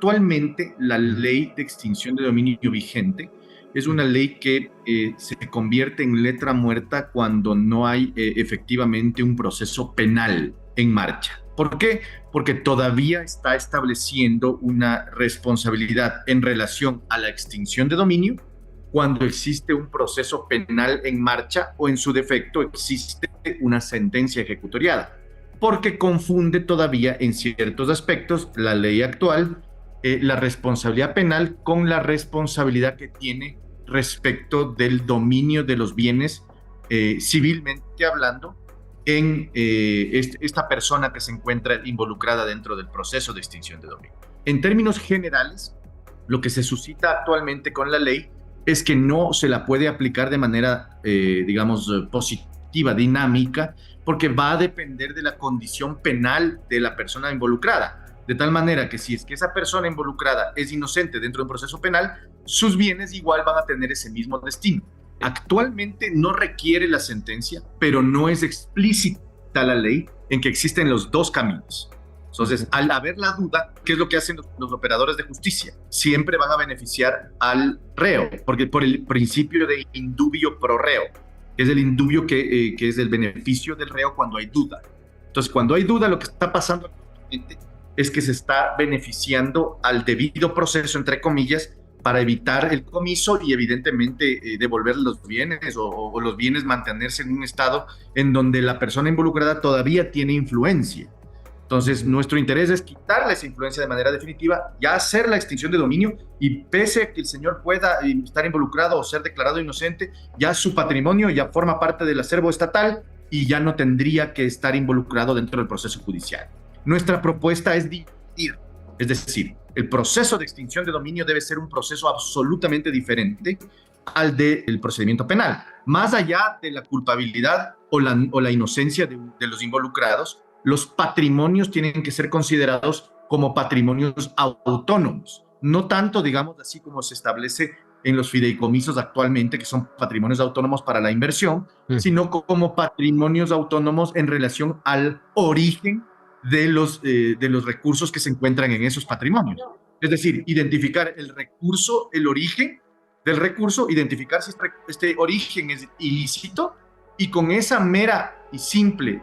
Actualmente, la ley de extinción de dominio vigente es una ley que se convierte en letra muerta cuando no hay efectivamente un proceso penal en marcha. ¿Por qué? Porque todavía está estableciendo una responsabilidad en relación a la extinción de dominio cuando existe un proceso penal en marcha o en su defecto existe una sentencia ejecutoriada, porque confunde todavía en ciertos aspectos la ley actual, la responsabilidad penal con la responsabilidad que tiene respecto del dominio de los bienes civilmente hablando en esta persona que se encuentra involucrada dentro del proceso de extinción de dominio. En términos generales, lo que se suscita actualmente con la ley es que no se la puede aplicar de manera, digamos, positiva, dinámica, porque va a depender de la condición penal de la persona involucrada. De tal manera que si es que esa persona involucrada es inocente dentro de un proceso penal, sus bienes igual van a tener ese mismo destino. Actualmente no requiere la sentencia, pero no es explícita la ley en que existen los dos caminos. Entonces, al haber la duda, ¿qué es lo que hacen los operadores de justicia? Siempre van a beneficiar al reo, porque por el principio de indubio pro reo, que es el indubio que es el beneficio del reo cuando hay duda. Entonces, cuando hay duda, lo que está pasando actualmente es que se está beneficiando al debido proceso, entre comillas, para evitar el comiso y evidentemente devolver los bienes o los bienes mantenerse en un estado en donde la persona involucrada todavía tiene influencia. Entonces, nuestro interés es quitarle esa influencia de manera definitiva, ya hacer la extinción de dominio y pese a que el señor pueda estar involucrado o ser declarado inocente, ya su patrimonio ya forma parte del acervo estatal y ya no tendría que estar involucrado dentro del proceso judicial. Nuestra propuesta es dividir, es decir, el proceso de extinción de dominio debe ser un proceso absolutamente diferente al del procedimiento penal. Más allá de la culpabilidad o la inocencia de los involucrados, los patrimonios tienen que ser considerados como patrimonios autónomos, no tanto, digamos así, como se establece en los fideicomisos actualmente, que son patrimonios autónomos para la inversión, sino como patrimonios autónomos en relación al origen de los recursos que se encuentran en esos patrimonios. Es decir, identificar el recurso, el origen del recurso, identificar si este origen es ilícito y con esa mera y simple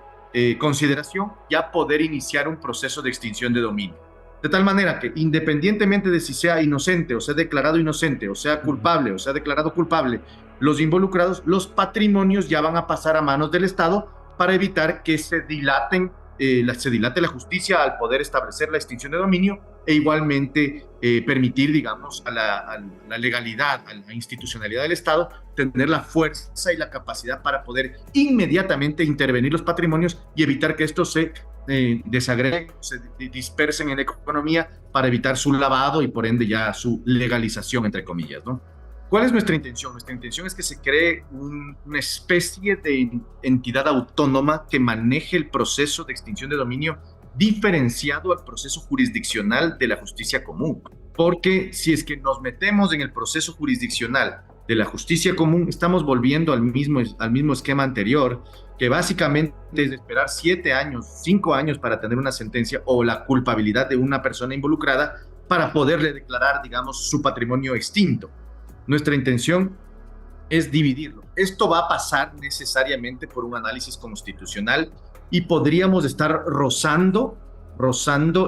consideración ya poder iniciar un proceso de extinción de dominio. De tal manera que independientemente de si sea inocente o sea declarado inocente o sea culpable o sea declarado culpable, los involucrados, los patrimonios ya van a pasar a manos del Estado para evitar que se dilate la justicia al poder establecer la extinción de dominio e igualmente permitir, digamos, a la legalidad, a la institucionalidad del Estado, tener la fuerza y la capacidad para poder inmediatamente intervenir los patrimonios y evitar que estos se desagreguen, se dispersen en la economía para evitar su lavado y por ende ya su legalización, entre comillas, ¿no? ¿Cuál es nuestra intención? Nuestra intención es que se cree una especie de entidad autónoma que maneje el proceso de extinción de dominio diferenciado al proceso jurisdiccional de la justicia común. Porque si es que nos metemos en el proceso jurisdiccional de la justicia común, estamos volviendo al mismo esquema anterior, que básicamente es esperar 7 años, 5 años para tener una sentencia o la culpabilidad de una persona involucrada para poderle declarar, digamos, su patrimonio extinto. Nuestra intención es dividirlo. Esto va a pasar necesariamente por un análisis constitucional y podríamos estar rozando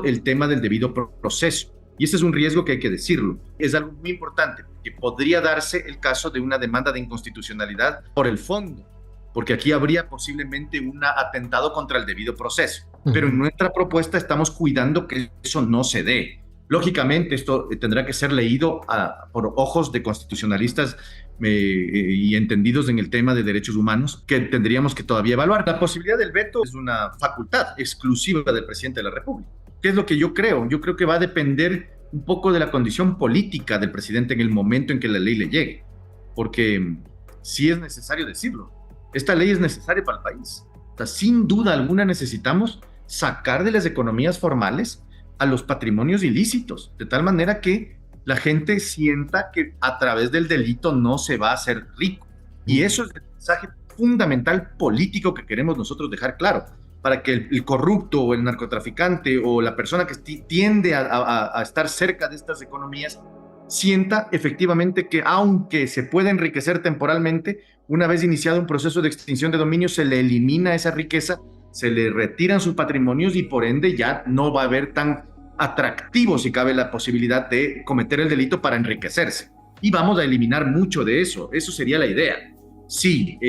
el tema del debido proceso. Y ese es un riesgo que hay que decirlo. Es algo muy importante, que podría darse el caso de una demanda de inconstitucionalidad por el fondo, porque aquí habría posiblemente un atentado contra el debido proceso. Pero en nuestra propuesta estamos cuidando que eso no se dé. Lógicamente, esto tendrá que ser leído por ojos de constitucionalistas y entendidos en el tema de derechos humanos, que tendríamos que todavía evaluar. La posibilidad del veto es una facultad exclusiva del presidente de la República. ¿Qué es lo que yo creo? Yo creo que va a depender un poco de la condición política del presidente en el momento en que la ley le llegue, porque sí es necesario decirlo. Esta ley es necesaria para el país. O sea, sin duda alguna necesitamos sacar de las economías formales a los patrimonios ilícitos, de tal manera que la gente sienta que a través del delito no se va a hacer rico. Y eso es el mensaje fundamental político que queremos nosotros dejar claro. para que el corrupto o el narcotraficante o la persona que tiende a estar cerca de estas economías sienta efectivamente que aunque se pueda enriquecer temporalmente, una vez iniciado un proceso de extinción de dominio, se le elimina esa riqueza, se le retiran sus patrimonios y por ende ya no va a haber tan atractivo, si cabe, la posibilidad de cometer el delito para enriquecerse. Y vamos a eliminar mucho de eso. Eso sería la idea. Sí,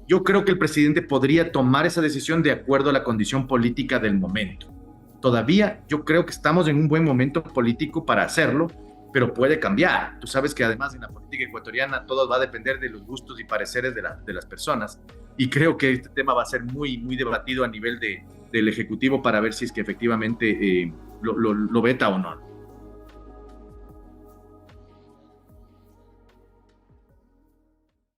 yo creo que el presidente podría tomar esa decisión de acuerdo a la condición política del momento. Todavía yo creo que estamos en un buen momento político para hacerlo, pero puede cambiar. Tú sabes que además en la política ecuatoriana todo va a depender de los gustos y pareceres de las personas. Y creo que este tema va a ser muy, muy debatido a nivel del Ejecutivo para ver si es que efectivamente lo veta o no.